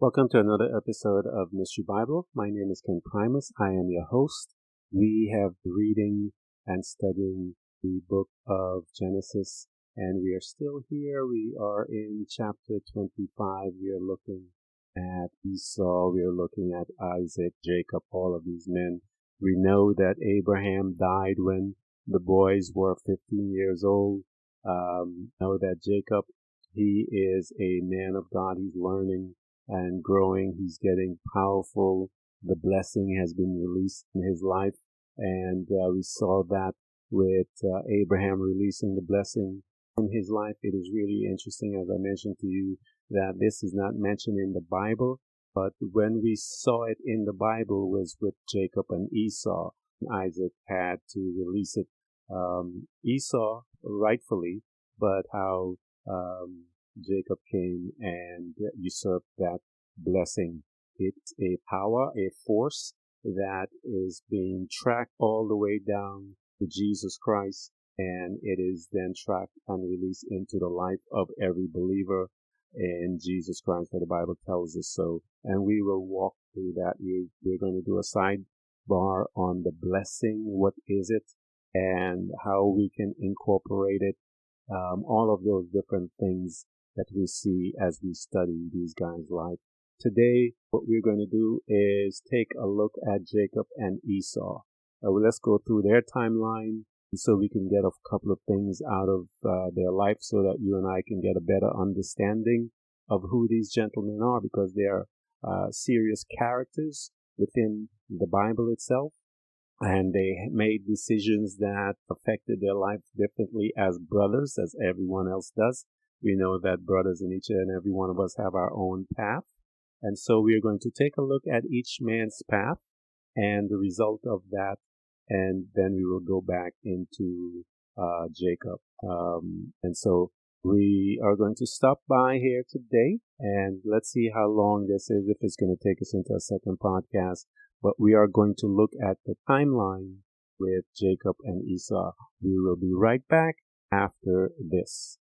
Welcome to another episode of Mystery Bible. My name is Ken Primus. I am your host. We have been reading and studying the book of Genesis, and we are still here. We are in chapter 25. We are looking at Esau. We are looking at Isaac, Jacob, all of these men. We know that Abraham died when the boys were 15 years old. Know that Jacob, he is a man of God. He's learning and growing. He's getting powerful. The blessing has been released in his life. And we saw that with Abraham releasing the blessing in his life. It is really interesting, as I mentioned to you, that this is not mentioned in the Bible. But when we saw it in the Bible was with Jacob and Esau. Isaac had to release it. Esau, rightfully, but how Jacob came and usurped that blessing. It's a power, a force that is being tracked all the way down to Jesus Christ, and it is then tracked and released into the life of every believer in Jesus Christ, for the Bible tells us so. And we will walk through that. We're going to do a sidebar on the blessing. What is it? And how we can incorporate it. All of those different things that we see as we study these guys' life. Today, what we're going to do is take a look at Jacob and Esau. Let's go through their timeline so we can get a couple of things out of their life so that you and I can get a better understanding of who these gentlemen are, because they are serious characters within the Bible itself. And they made decisions that affected their life differently as brothers, as everyone else does. We know that brothers in each and every one of us have our own path. And so we are going to take a look at each man's path and the result of that. And then we will go back into Jacob. And so we are going to stop by here today, and let's see how long this is, if it's going to take us into a second podcast. But we are going to look at the timeline with Jacob and Esau. We will be right back after this.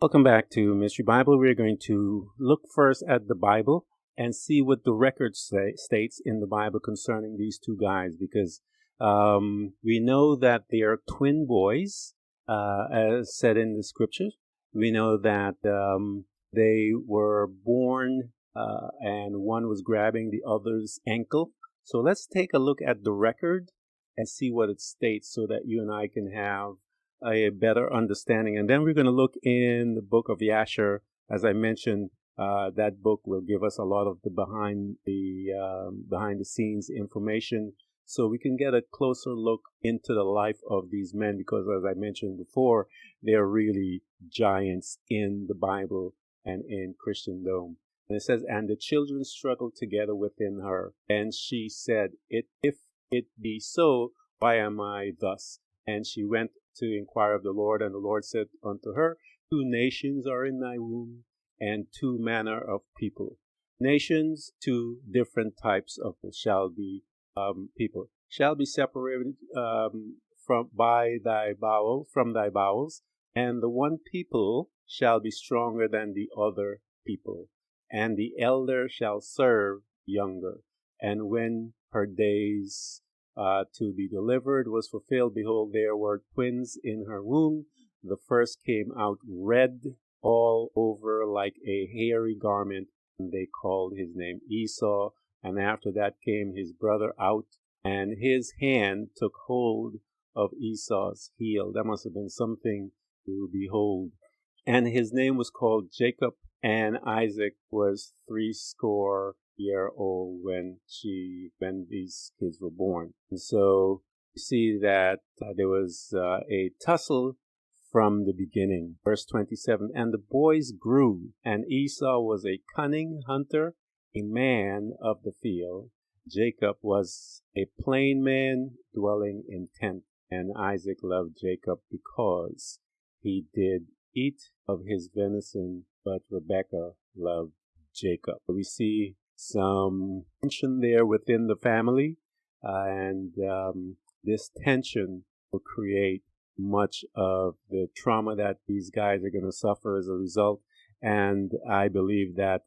Welcome back to Mystery Bible. We're going to look first at the Bible and see what the record states in the Bible concerning these two guys, because we know that they are twin boys, as said in the scriptures. We know that they were born and one was grabbing the other's ankle. So let's take a look at the record and see what it states so that you and I can have a better understanding. And then we're going to look in the book of Yasher. As I mentioned, that book will give us a lot of the behind the scenes information, so we can get a closer look into the life of these men, because as I mentioned before, they're really giants in the Bible and in Christendom. And it says, and the children struggled together within her. And she said, if it be so, why am I thus? And she went to inquire of the Lord. And the Lord said unto her, 2 nations are in thy womb, and 2 manner of people. Nations, 2 different types of people shall be separated from thy bowels, and the one people shall be stronger than the other people, and the elder shall serve younger. And when her days to be delivered was fulfilled, behold, there were twins in her womb. The first came out red all over like a hairy garment, and they called his name Esau. And after that came his brother out, and his hand took hold of Esau's heel. That must have been something to behold. And his name was called Jacob, and Isaac was 80 years old when these kids were born. And so you see that there was a tussle from the beginning. Verse 27, and the boys grew, and Esau was a cunning hunter, a man of the field. Jacob was a plain man dwelling in tent, and Isaac loved Jacob because he did eat of his venison, but Rebekah loved Jacob. We see some tension there within the family, and this tension will create much of the trauma that these guys are going to suffer as a result. And I believe that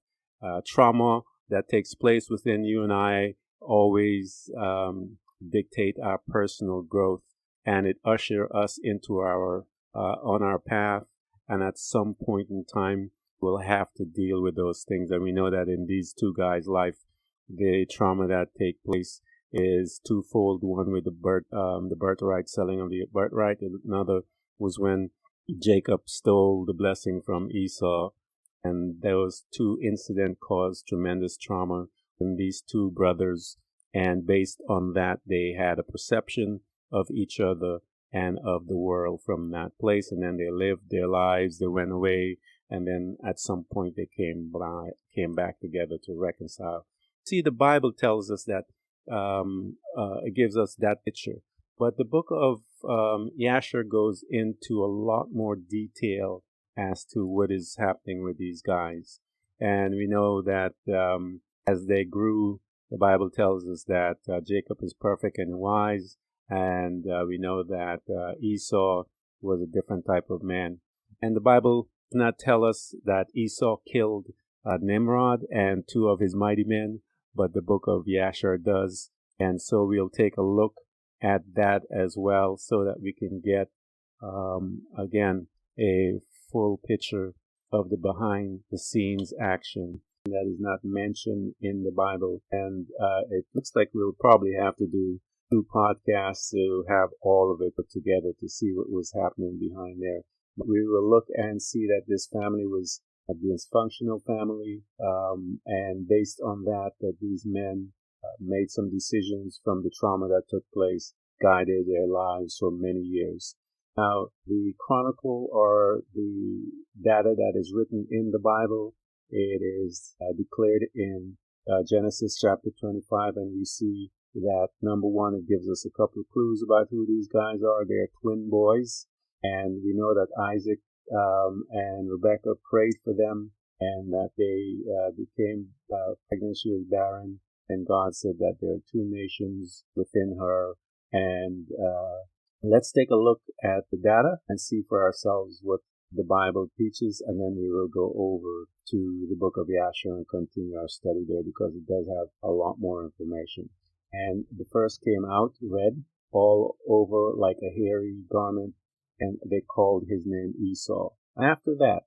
trauma that takes place within you and I always dictate our personal growth, and it usher us into our on our path. And at some point in time, we'll have to deal with those things. And we know that in these two guys' life, the trauma that take place is twofold. One with the birthright, selling of the birthright. Another was when Jacob stole the blessing from Esau. And those two incidents caused tremendous trauma in these two brothers. And based on that, they had a perception of each other and of the world from that place. And then they lived their lives, they went away, and then at some point they came back together to reconcile. See, the Bible tells us that it gives us that picture. But the book of Yasher goes into a lot more detail as to what is happening with these guys. And we know that as they grew, the Bible tells us that Jacob is perfect and wise. And we know that Esau was a different type of man. And the Bible does not tell us that Esau killed Nimrod and two of his mighty men, but the book of Yasher does. And so we'll take a look at that as well so that we can get, again, a full picture of the behind-the-scenes action that is not mentioned in the Bible. And it looks like we'll probably have to do 2 podcasts to have all of it put together to see what was happening behind there. But we will look and see that this family was a dysfunctional family, and based on that these men made some decisions from the trauma that took place, guided their lives for many years. Now, the chronicle or the data that is written in the Bible, it is declared in Genesis chapter 25, and we see that, number one, it gives us a couple of clues about who these guys are. They're twin boys, and we know that Isaac and Rebekah prayed for them, and that they became pregnant. She was barren, and God said that there are 2 nations within her. And let's take a look at the data and see for ourselves what the Bible teaches, and then we will go over to the book of Yasher and continue our study there, because it does have a lot more information. And the first came out red all over like a hairy garment, and they called his name Esau. After that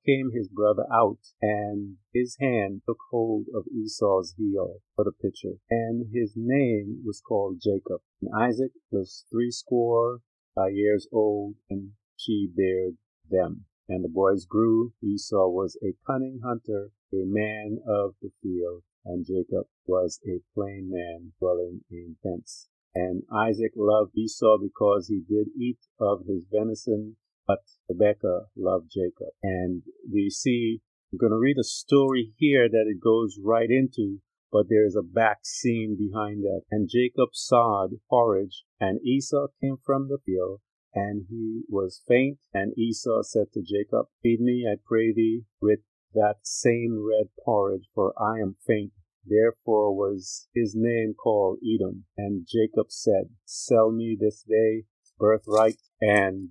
came his brother out, and his hand took hold of Esau's heel for the picture, and his name was called Jacob. And Isaac was 80 years old, and she bared them. And the boys grew. Esau was a cunning hunter, a man of the field, and Jacob was a plain man dwelling in tents. And Isaac loved Esau because he did eat of his venison, but Rebekah loved Jacob. And we see, I'm going to read a story here that it goes right into, but there's a back scene behind that. And Jacob sowed porridge, and Esau came from the field, and he was faint. And Esau said to Jacob, "Feed me, I pray thee, with that same red porridge, for I am faint." Therefore was his name called Edom. And Jacob said, "Sell me this day birthright." And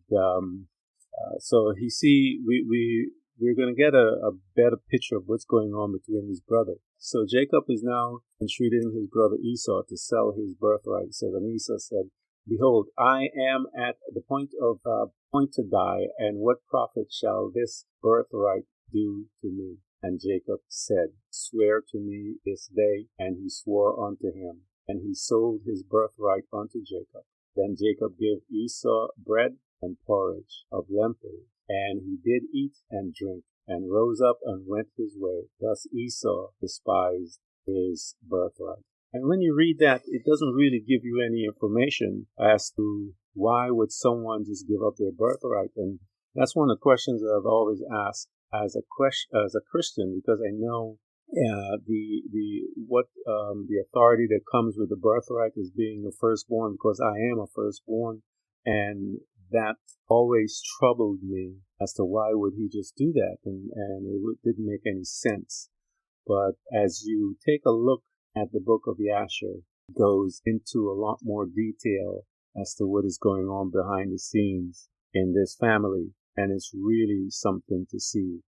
so you see, we're going to get a better picture of what's going on between his brother. So Jacob is now entreating his brother Esau to sell his birthright. So then Esau said, "Behold, I am at the point to die, and what profit shall this birthright do to me?" And Jacob said, "Swear to me this day." And he swore unto him, and he sold his birthright unto Jacob. Then Jacob gave Esau bread and porridge of lentils, and he did eat and drink, and rose up and went his way. Thus Esau despised his birthright. And when you read that, it doesn't really give you any information as to why would someone just give up their birthright. And that's one of the questions that I've always asked as a Christian, because I know the authority that comes with the birthright is being a firstborn, because I am a firstborn, and that always troubled me as to why would he just do that, and didn't make any sense. But as you take a look at the book of Yasher, it goes into a lot more detail as to what is going on behind the scenes in this family, and it's really something to see.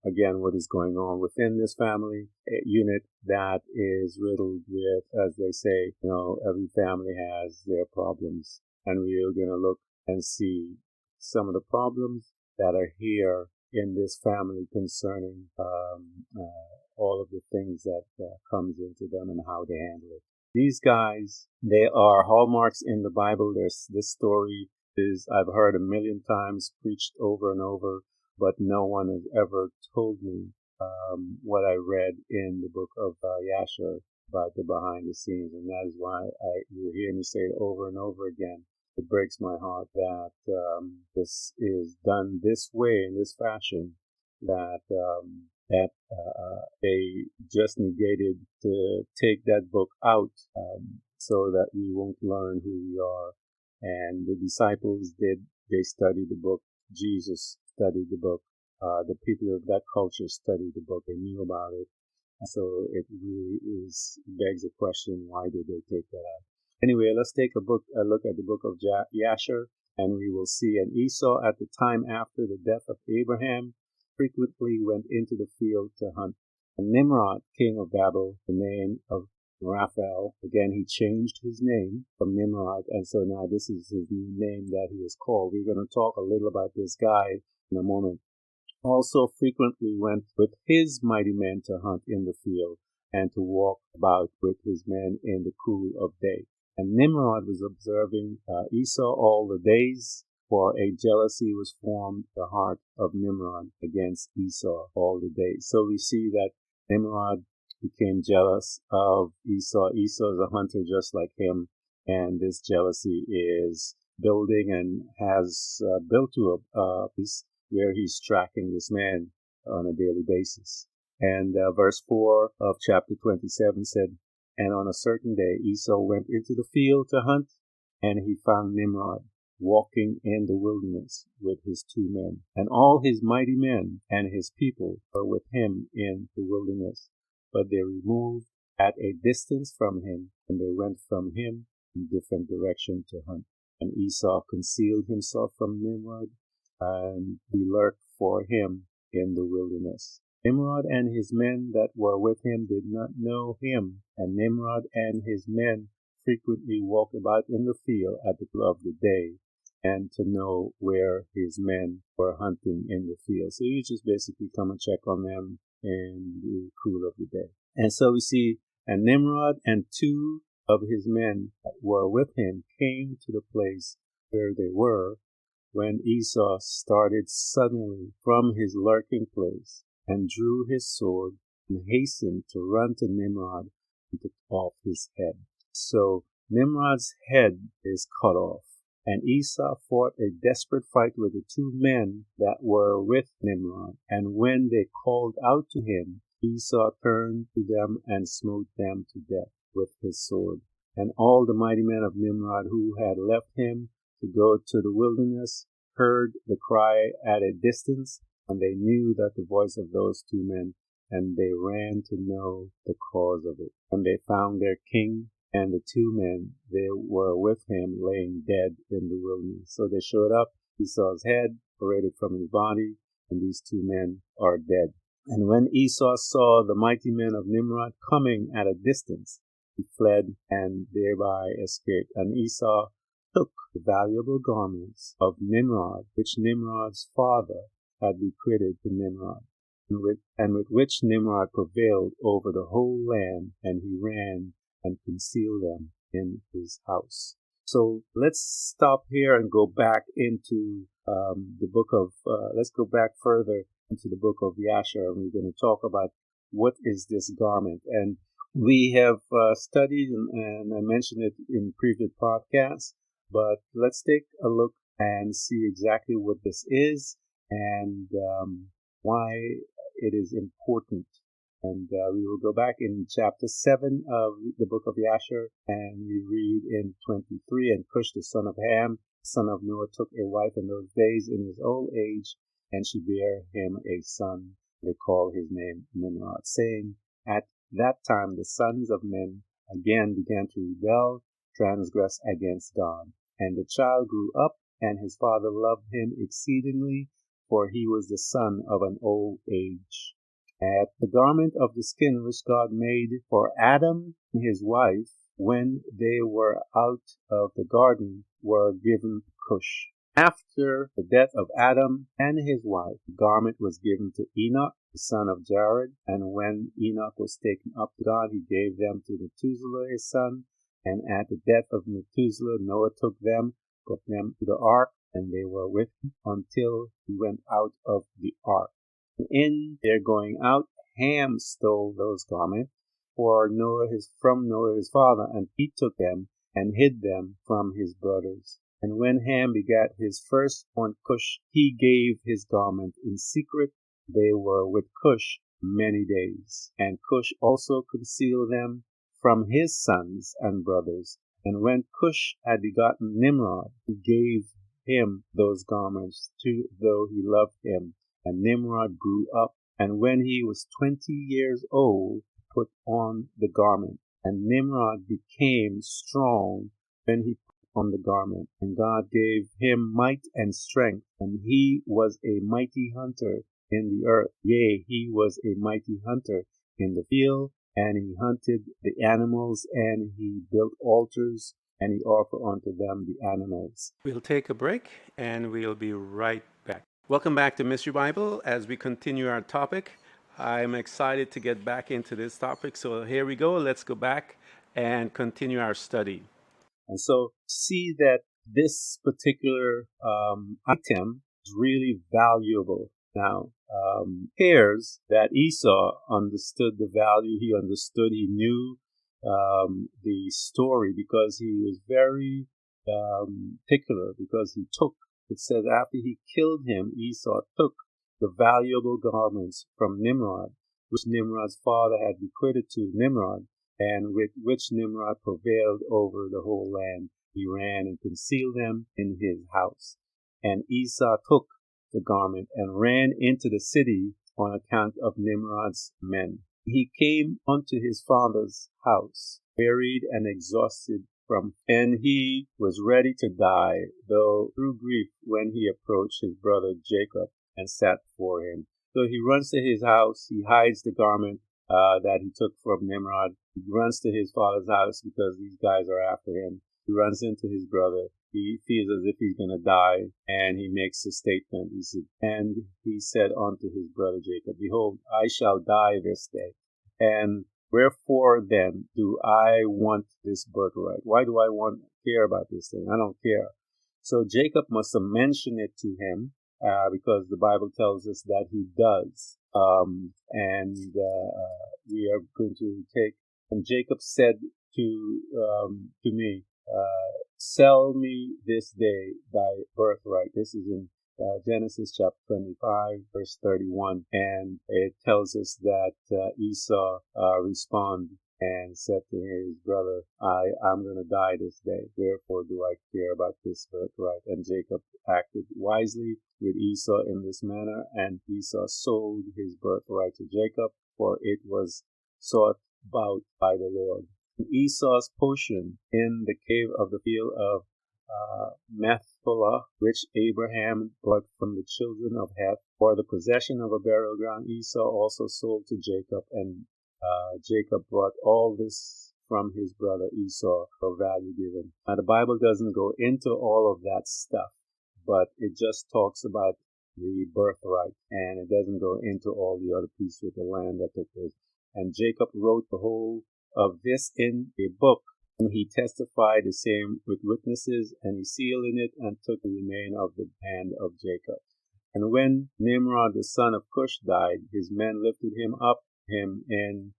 again, what is going on within this family unit that is riddled with, as they say, every family has their problems. And we are going to look and see some of the problems that are here in this family concerning all of the things that comes into them and how they handle it. These guys, they are hallmarks in the Bible. This story I've heard a million times preached over and over, but no one has ever told me what I read in the book of Yasher about the behind the scenes, and that is why you hear me say it over and over again. It breaks my heart that this is done this way, in this fashion, that they just negated to take that book out so that we won't learn who we are. And the disciples they studied the book. Jesus studied the book. The people of that culture studied the book. They knew about it. So it really begs a question, why did they take that out? Anyway, let's take a look at the book of Yasher, and we will see. And Esau, at the time after the death of Abraham, frequently went into the field to hunt. And Nimrod, king of Babel, the name of Raphael, again, he changed his name from Nimrod, and so now this is his new name that he is called. We're going to talk a little about this guy in a moment. Also frequently went with his mighty men to hunt in the field and to walk about with his men in the cool of day. And Nimrod was observing Esau all the days, for a jealousy was formed in the heart of Nimrod against Esau all the days. So we see that Nimrod became jealous of Esau. Esau is a hunter just like him, and this jealousy is building and has built to a place where he's tracking this man on a daily basis. And verse 4 of chapter 27 said, "And on a certain day Esau went into the field to hunt, and he found Nimrod walking in the wilderness with his 2 men. And all his mighty men and his people were with him in the wilderness. But they removed at a distance from him, and they went from him in different direction to hunt. And Esau concealed himself from Nimrod, and he lurked for him in the wilderness. Nimrod and his men that were with him did not know him, and Nimrod and his men frequently walked about in the field at the cool of the day, and to know where his men were hunting in the field." So you just basically come and check on them in the cool of the day. And so we see, and Nimrod and 2 of his men that were with him came to the place where they were, when Esau started suddenly from his lurking place, and drew his sword, and hastened to run to Nimrod and to cut off his head. So Nimrod's head is cut off. And Esau fought a desperate fight with the 2 men that were with Nimrod. And when they called out to him, Esau turned to them and smote them to death with his sword. And all the mighty men of Nimrod who had left him to go to the wilderness heard the cry at a distance, and they knew that the voice of those 2 men, and they ran to know the cause of it. And they found their king and the 2 men they were with him laying dead in the wilderness. So they showed up, Esau's head paraded from his body, and these 2 men are dead. And when Esau saw the mighty men of Nimrod coming at a distance, he fled and thereby escaped. And Esau took the valuable garments of Nimrod, which Nimrod's father had bequeathed to Nimrod, and with which Nimrod prevailed over the whole land, and he ran and concealed them in his house. So let's stop here and go back into the book of, let's go back further into the book of Yasher, and we're going to talk about what is this garment. And we have studied, and I mentioned it in previous podcasts, but let's take a look and see exactly what this is and why it is important. And we will go back in chapter 7 of the book of Yasher, and we read in 23, "And Cush the son of Ham, son of Noah, took a wife in those days in his old age, and she bare him a son. They call his name Nimrod, saying, At that time the sons of men again began to rebel, transgress against God. And the child grew up, and his father loved him exceedingly, for he was the son of an old age. At the garment of the skin which God made for Adam and his wife when they were out of the garden were given to Cush. After the death of Adam and his wife, the garment was given to Enoch, the son of Jared, and when Enoch was taken up to God, he gave them to Methuselah his son, and at the death of Methuselah, Noah took them, put them to the ark, and they were with him until he went out of the ark. In their going out, Ham stole those garments from Noah his father, and he took them and hid them from his brothers. And when Ham begat his firstborn Cush, he gave his garment in secret. They were with Cush many days. And Cush also concealed them from his sons and brothers. And when Cush had begotten Nimrod, he gave him those garments, though he loved him. And Nimrod grew up, and when he was 20 years old, put on the garment. And Nimrod became strong when he put on the garment. And God gave him might and strength, and he was a mighty hunter in the earth. Yea, he was a mighty hunter in the field, and he hunted the animals, and he built altars, and he offered unto them the animals. We'll take a break, and we'll be right back. Welcome back to Mystery Bible. As we continue our topic, I'm excited to get back into this topic. So here we go. Let's go back and continue our study. And so see that this particular item is really valuable. Now, appears that Esau understood the value. He knew the story, because he was very particular, because it says after he killed him, Esau took the valuable garments from Nimrod, which Nimrod's father had bequeathed to Nimrod, and with which Nimrod prevailed over the whole land. He ran and concealed them in his house. And Esau took the garment and ran into the city on account of Nimrod's men. He came unto his father's house, wearied and exhausted and he was ready to die, though through grief, when he approached his brother Jacob and sat before him. So he runs to his house, he hides the garment that he took from Nimrod. He runs to his father's house because these guys are after him. He runs into his brother. He feels as if he's going to die, and he makes a statement. And he said unto his brother Jacob, Behold, I shall die this day. And wherefore then do I want this birthright? Why do I care about this thing? I don't care. So Jacob must have mentioned it to him, because the Bible tells us that he does. We are going to take. And Jacob said to me, sell me this day thy birthright. This is in Genesis chapter 25, verse 31. And it tells us that Esau responded and said to his brother, I'm going to die this day. Wherefore do I care about this birthright? And Jacob acted wisely with Esau in this manner, and Esau sold his birthright to Jacob, for it was sought about by the Lord. Esau's portion in the cave of the field of Machpelah, which Abraham bought from the children of Heth, for the possession of a burial ground, Esau also sold to Jacob, and Jacob brought all this from his brother Esau for value given. Now, the Bible doesn't go into all of that stuff, but it just talks about the birthright, and it doesn't go into all the other pieces of the land that took place. And Jacob wrote the whole of this in a book, and he testified the same with witnesses, and he sealed in it and took the remain of the hand of Jacob. And when Nimrod the son of Cush died, his men lifted him in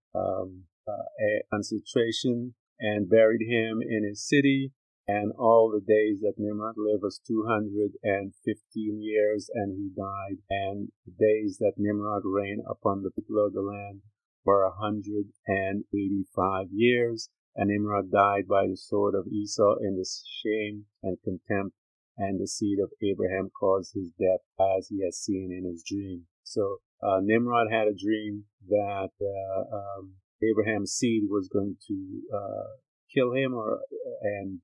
concentration and buried him in his city. And all the days that Nimrod lived was 215 years, and he died. And the days that Nimrod reigned upon the people of the land were 185 years. And Nimrod died by the sword of Esau in the shame and contempt, and the seed of Abraham caused his death, as he had seen in his dream. So Nimrod had a dream that Abraham's seed was going to kill him, and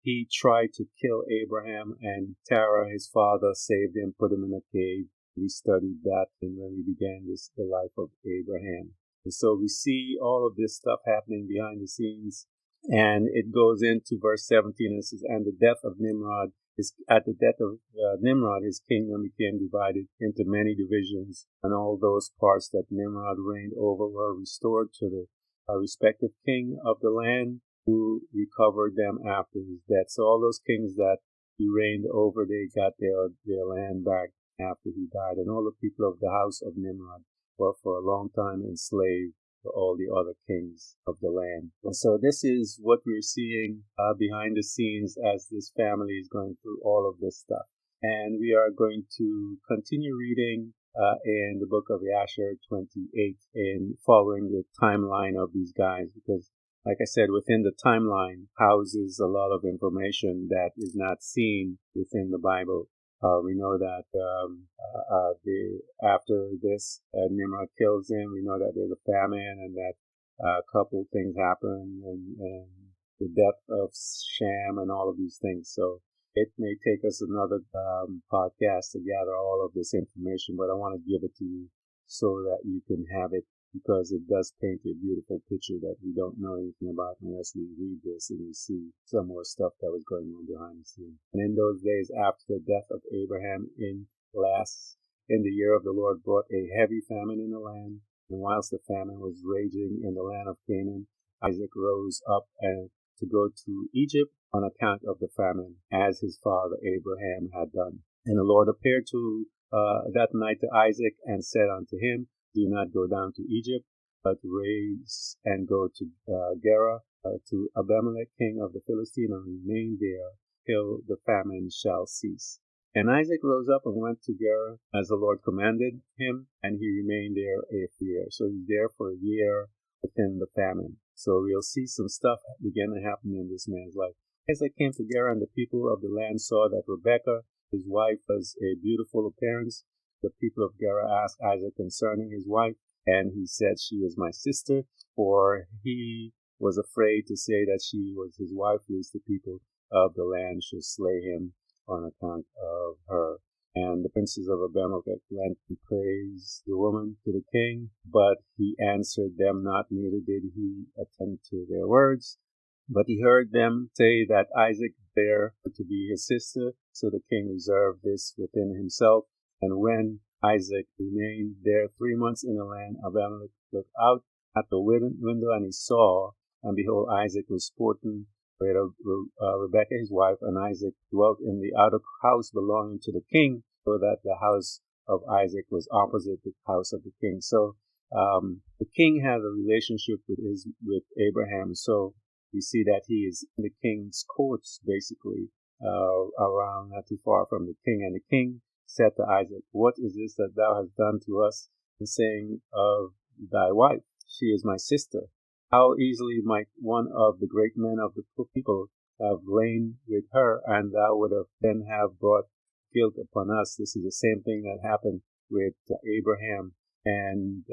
he tried to kill Abraham, and Terah, his father, saved him, put him in a cave. We studied that when we began the life of Abraham. And so we see all of this stuff happening behind the scenes. And it goes into verse 17 and it says, and the death of Nimrod at the death of Nimrod, his kingdom became divided into many divisions, and all those parts that Nimrod reigned over were restored to the respective king of the land, who recovered them after his death. So all those kings that he reigned over, they got their land back after he died. And all the people of the house of Nimrod were for a long time enslaved to all the other kings of the land. And so this is what we're seeing behind the scenes as this family is going through all of this stuff. And we are going to continue reading in the book of Yasher 28 and following the timeline of these guys, because like I said, within the timeline houses a lot of information that is not seen within the Bible. We know that after this, Nimrod kills him. We know that there's a famine and that a couple things happen and the death of Shem and all of these things. So it may take us another podcast to gather all of this information, but I want to give it to you so that you can have it, because it does paint a beautiful picture that we don't know anything about unless we read this and we see some more stuff that was going on behind the scenes. And in those days after the death of Abraham in the year of the Lord brought a heavy famine in the land, and whilst the famine was raging in the land of Canaan, Isaac rose up and to go to Egypt on account of the famine, as his father Abraham had done. And the Lord appeared to that night to Isaac and said unto him, do not go down to Egypt, but raise and go to Gerar, to Abimelech, king of the Philistines, and remain there till the famine shall cease. And Isaac rose up and went to Gerar as the Lord commanded him, and he remained there a year. So he's there for a year within the famine. So we'll see some stuff begin to happen in this man's life. Isaac came to Gerar, and the people of the land saw that Rebekah, his wife, was a beautiful appearance. The people of Gerar asked Isaac concerning his wife, and he said, she is my sister, for he was afraid to say that she was his wife, lest the people of the land should slay him on account of her. And the princes of Abimelech went to praise the woman to the king, but he answered them not, neither did he attend to their words. But he heard them say that Isaac bare to be his sister, so the king reserved this within himself. And when Isaac remained there 3 months in the land, Abimelech looked out at the window, and he saw, and behold, Isaac was sporting with Rebekah his wife, and Isaac dwelt in the outer house belonging to the king, so that the house of Isaac was opposite the house of the king. So the king had a relationship with Abraham. So we see that he is in the king's courts, basically, around not too far from the king. And the king said to Isaac, what is this that thou hast done to us, in saying of thy wife, she is my sister? How easily might one of the great men of the people have lain with her, and thou would then have brought guilt upon us. This is the same thing that happened with Abraham, and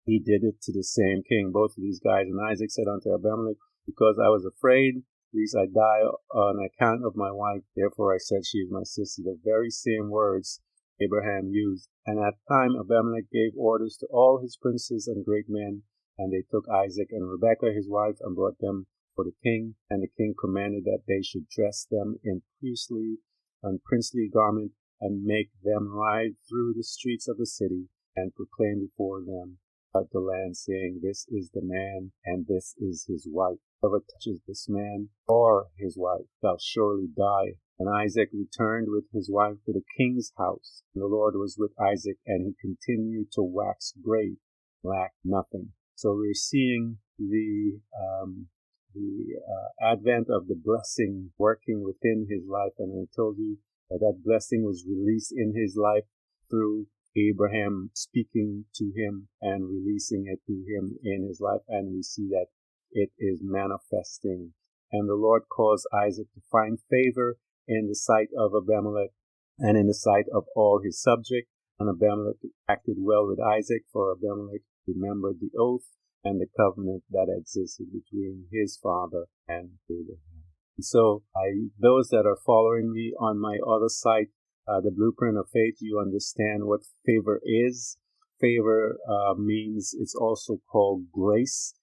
he did it to the same king, both of these guys. And Isaac said unto Abimelech, because I was afraid lest I die on account of my wife, therefore I said, she is my sister. The very same words Abraham used. And at the time Abimelech gave orders to all his princes and great men, and they took Isaac and Rebekah his wife and brought them for the king. And the king commanded that they should dress them in priestly and princely garment, and make them ride through the streets of the city, and proclaim before them of the land, saying, this is the man, and this is his wife. Whoever touches this man or his wife shall surely die. And Isaac returned with his wife to the king's house. And the Lord was with Isaac, and he continued to wax great, lacked nothing. So we're seeing the advent of the blessing working within his life. And I told you that blessing was released in his life through Abraham speaking to him and releasing it to him in his life. And we see that it is manifesting. And the Lord caused Isaac to find favor in the sight of Abimelech and in the sight of all his subjects. And Abimelech acted well with Isaac, for Abimelech remembered the oath and the covenant that existed between his father and Abraham. And so those that are following me on my other site, the blueprint of faith, you understand what favor is. Favor means it's also called grace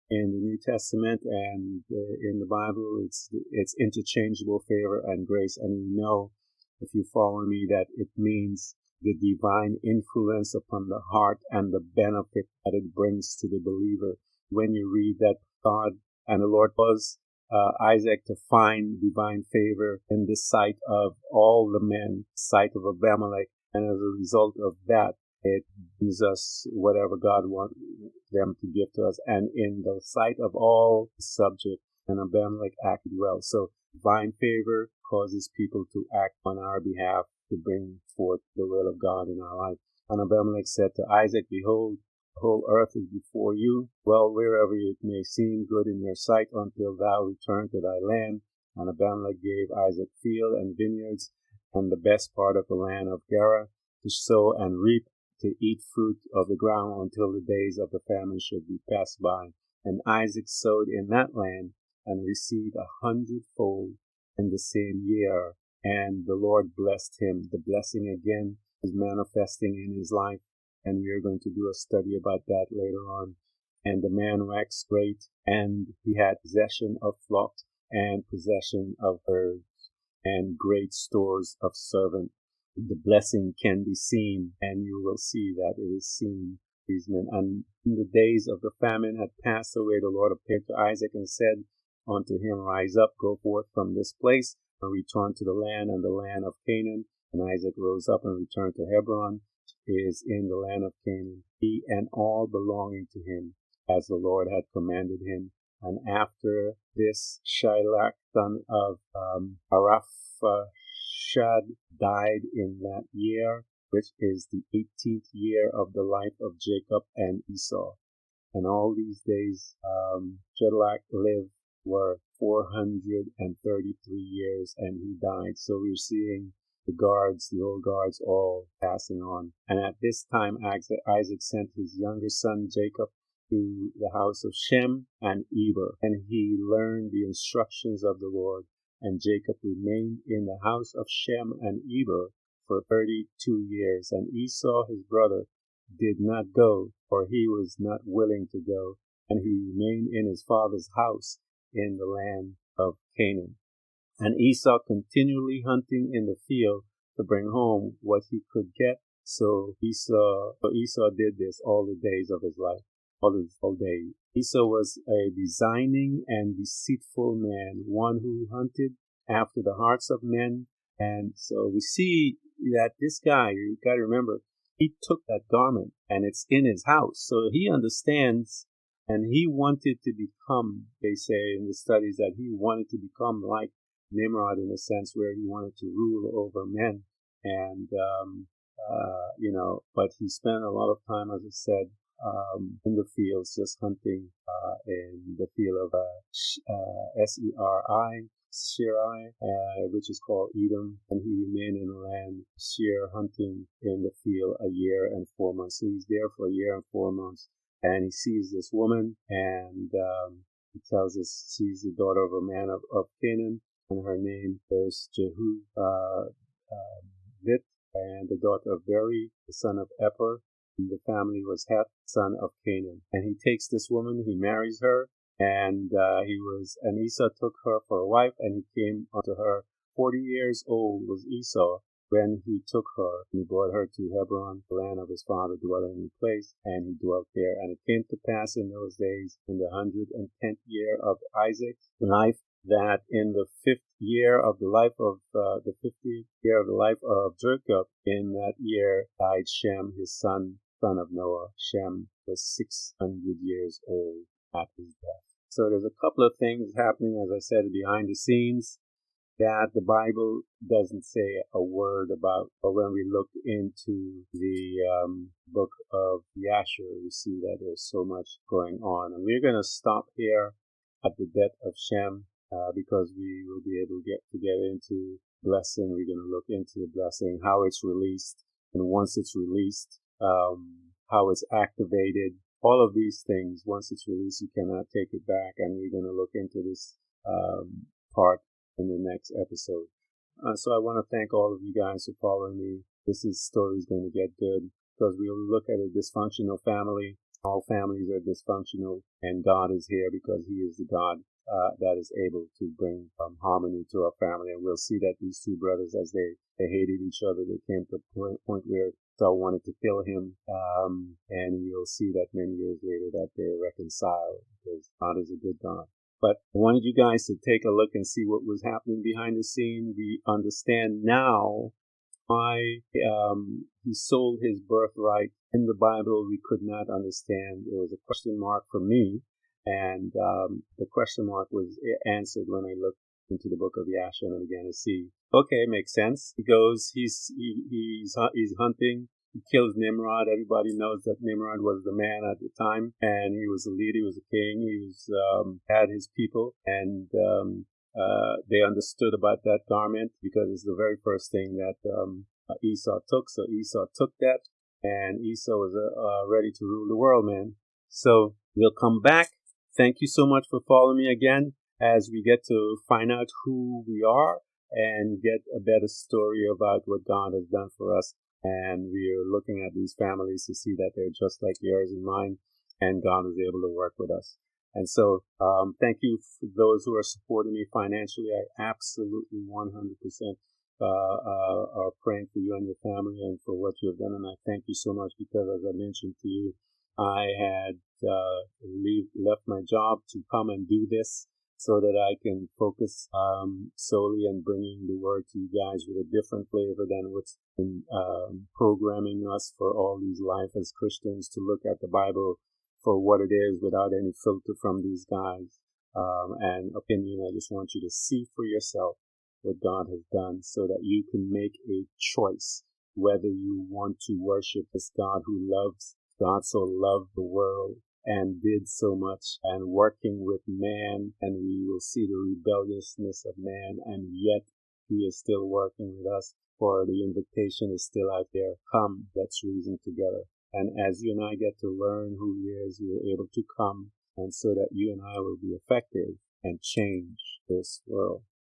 in the New Testament, and in the Bible, it's interchangeable, favor and grace. And we know, if you follow me, that it means the divine influence upon the heart and the benefit that it brings to the believer. When you read that God and the Lord was Isaac to find divine favor in the sight of all the men, sight of Abimelech, and as a result of that, it gives us whatever God wants them to give to us. And in the sight of all the subject, and Abimelech acted well. So divine favor causes people to act on our behalf to bring forth the will of God in our life. And Abimelech said to Isaac, behold, the whole earth is before you. Well, wherever it may seem good in your sight until thou return to thy land. And Abimelech gave Isaac field and vineyards and the best part of the land of Gerar to sow and reap, to eat fruit of the ground until the days of the famine should be passed by. And Isaac sowed in that land and received 100-fold in the same year. And the Lord blessed him. The blessing again is manifesting in his life. And we are going to do a study about that later on. And the man waxed great, and he had possession of flocks and possession of herds and great stores of servants. The blessing can be seen, and you will see that it is seen. These men, and in the days of the famine had passed away, the Lord appeared to Isaac and said unto him, rise up, go forth from this place, and return to the land of Canaan. And Isaac rose up and returned to Hebron, is in the land of Canaan, he and all belonging to him, as the Lord had commanded him. And after this, Shiloh, son of Arphaxad, died in that year, which is the 18th year of the life of Jacob and Esau. And all these days, Shiloh lived were 433 years, and he died. So we're seeing the old guards all passing on. And at this time, Isaac sent his younger son Jacob to the house of Shem and Eber, and he learned the instructions of the Lord. And Jacob remained in the house of Shem and Eber for 32 years. And Esau, his brother, did not go, for he was not willing to go, and he remained in his father's house in the land of Canaan. And Esau continually hunting in the field to bring home what he could get. So Esau did this all the days of his life, all day. Esau was a designing and deceitful man, one who hunted after the hearts of men. And so we see that this guy, you got to remember, he took that garment and it's in his house. So he understands, and he wanted to become, they say in the studies, that he wanted to become like Nimrod, in a sense where he wanted to rule over men. And, but he spent a lot of time, as I said, in the fields, just hunting in the field of Serai, which is called Edom, and he remained in the land, sheer hunting in the field a year and 4 months. So he's there for a year and 4 months, and he sees this woman, and he tells us she's the daughter of a man of Canaan, and her name is Jehudith, and the daughter of Beeri, the son of Eber. The family was Heth, son of Canaan. And he takes this woman, he marries her, and Esau took her for a wife, and he came unto her. 40 years old was Esau when he took her, and he brought her to Hebron, the land of his father, dwelling in place, and he dwelt there. And it came to pass in those days, in the 110th year of Isaac's life, that in the 50th year of the life of Jacob, in that year died Shem, his son of Noah. Shem was 600 years old at his death. So there's a couple of things happening, as I said, behind the scenes that the Bible doesn't say a word about. But when we look into the book of Yasher, we see that there's so much going on. And we're going to stop here at the death of Shem, because we will be able to get into blessing. We're going to look into the blessing, how it's released, and once it's released, how it's activated. All of these things, once it's released, you cannot take it back. And we're going to look into this part in the next episode. So I want to thank all of you guys for following me. Story is going to get good because we'll look at a dysfunctional family. All families are dysfunctional, and God is here because He is the God that is able to bring harmony to our family. And we'll see that these two brothers, as they hated each other, they came to a point where Saul wanted to kill him. And we'll see that many years later that they reconcile because God is a good God. But I wanted you guys to take a look and see what was happening behind the scene. We understand now why he sold his birthright. In the Bible, we could not understand. It was a question mark for me, and the question mark was answered when I looked into the book of Yasher and began to see. Okay, makes sense. He goes. He's hunting. He kills Nimrod. Everybody knows that Nimrod was the man at the time, and he was a leader. He was a king. He was had his people, and they understood about that garment because it's the very first thing that Esau took. So Esau took that, and Esau was ready to rule the world, man. So we'll come back. Thank you so much for following me again as we get to find out who we are and get a better story about what God has done for us. And we are looking at these families to see that they're just like yours and mine, and God is able to work with us. And so, thank you for those who are supporting me financially. I absolutely 100% are praying for you and your family and for what you have done. And I thank you so much because, as I mentioned to you, I had left my job to come and do this so that I can focus solely on bringing the word to you guys with a different flavor than what's been programming us for all these life as Christians to look at the Bible for what it is without any filter from these guys and opinion. I just want you to see for yourself what God has done so that you can make a choice whether you want to worship this God who loves. God so loved the world and did so much, and working with man, and we will see the rebelliousness of man, and yet He is still working with us, for the invitation is still out there. Come, let's reason together. And as you and I get to learn who He is, we're able to come, and so that you and I will be effective and change this world.